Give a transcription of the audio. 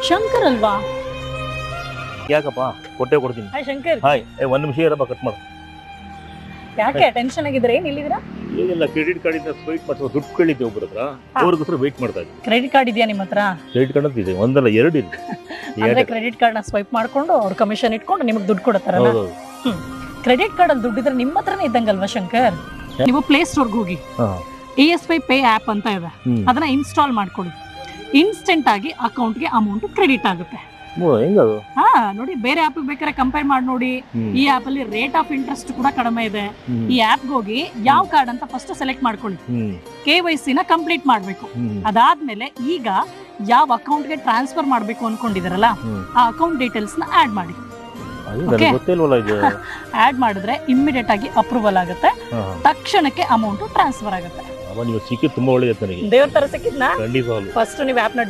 ಶಂಕರ್ ಅಲ್ವಾ? ಯಾಕಪ್ಪ ಕೊಟ್ಟೆ ಕೊಡ್ತೀನಿ. ಹಾಯ್ ಶಂಕರ್. ಹಾಯ್, ಒಂದ್ ನಿಮಿಷ ಇರಪ್ಪ, ಕಟ್ ಮಾಡು. ಯಾಕೆ ಟೆನ್ಷನ್ ಆಗಿದ್ರೆ ಏನ್ ಇಲ್ಲಿದ್ದೀರಾ? ಏನಿಲ್ಲ, ಕ್ರೆಡಿಟ್ ಕಾರ್ಡ್ ಇಂದ ಸ್ವೈಪ್ ಮಾಡ್ತಾ ದುಡ್ಡು ಕೇಳಿದ್ದೆ ಒಬ್ಬರ ಹತ್ರ, ಅವ್ರಿಗೋಸ್ಕರ ವೇಟ್ ಮಾಡ್ತಾ ಇದ್ದೆ. ಕ್ರೆಡಿಟ್ ಕಾರ್ಡ್ ಇದೆಯಾ ನಿಮ್ಮ ಹತ್ರ? ಕ್ರೆಡಿಟ್ ಕಾರ್ಡ್ ಅಂತ ಇದೆ, ಒಂದಲ್ಲ ಎರಡು ಇದೆ. ಅಂದ್ರೆ ಕ್ರೆಡಿಟ್ ಕಾರ್ಡ್ ನ ಸ್ವೈಪ್ ಮಾಡ್ಕೊಂಡು ಅವ್ರ ಕಮಿಷನ್ ಇಟ್ಕೊಂಡು ನಿಮಗೆ ದುಡ್ಡು ಕೊಡ್ತಾರಲ್ಲ. ಕ್ರೆಡಿಟ್ ಕಾರ್ಡ್ ಅಲ್ಲಿ ದುಡ್ಡಿದ್ರೆ ನಿಮ್ಮ ಹತ್ರನೇ ಇದ್ದಂಗಲ್ವಾ ಶಂಕರ್? ನೀವು ಪ್ಲೇ ಸ್ಟೋರ್ಗೆ ಹೋಗಿ ESY ಪೇ ಆಪ್ ಅಂತ ಇದೆ, ಅದನ್ನ ಇನ್ಸ್ಟಾಲ್ ಮಾಡ್ಕೊಳ್ಳಿ. ಇನ್ಸ್ಟೆಂಟ್ ಆಗಿ ಅಕೌಂಟ್ಗೆ ಅಮೌಂಟ್ ಕ್ರೆಡಿಟ್ ಆಗುತ್ತೆ. ಹೆಂಗದು? ಹಾ ನೋಡಿ, ಬೇರೆ ಆಪ್ ಬೇಕಾದ್ರೆ ಕಂಪೇರ್ ಮಾಡಿ ನೋಡಿ. ಈ ಆಪ್ ಅಲ್ಲಿ ರೇಟ್ ಆಫ್ ಇಂಟ್ರೆಸ್ಟ್ ಕೂಡ ಕಡಿಮೆ ಇದೆ. ಈ ಆಪ್ ಹೋಗಿ ಯಾವ ಕಾರ್ಡ್ ಅಂತ ಫಸ್ಟ್ ಸೆಲೆಕ್ಟ್ ಮಾಡ್ಕೊಳ್ಳಿ. KYC ನ ಕಂಪ್ಲೀಟ್ ಮಾಡ್ಬೇಕು. ಅದಾದ್ಮೇಲೆ ಈಗ ಯಾವ ಅಕೌಂಟ್ ಗೆ ಟ್ರಾನ್ಸ್ಫರ್ ಮಾಡ್ಬೇಕು ಅನ್ಕೊಂಡಿದಾರಲ್ಲ, ಆ ಅಕೌಂಟ್ ಡೀಟೇಲ್ಸ್ ನ ಆಡ್ ಮಾಡಿ. ಆಡ್ ಮಾಡಿದ್ರೆ ಇಮ್ಮಿಡಿಯೇಟ್ ಆಗಿ ಅಪ್ರೂವಲ್ ಆಗುತ್ತೆ, ತಕ್ಷಣಕ್ಕೆ ಅಮೌಂಟ್ ಟ್ರಾನ್ಸ್ಫರ್ ಆಗುತ್ತೆ. ಸಿಕ್ಕಿದ್ದು ತುಂಬಾ ಒಳ್ಳೆಯದು ನನಗೆ. ದೇವ್ರ ತರ ಸಿಕ್ಕಿದ್ನಾ? ಖಂಡಿತ. ಫಸ್ಟ್ ನೀವು ಆಪ್ ನ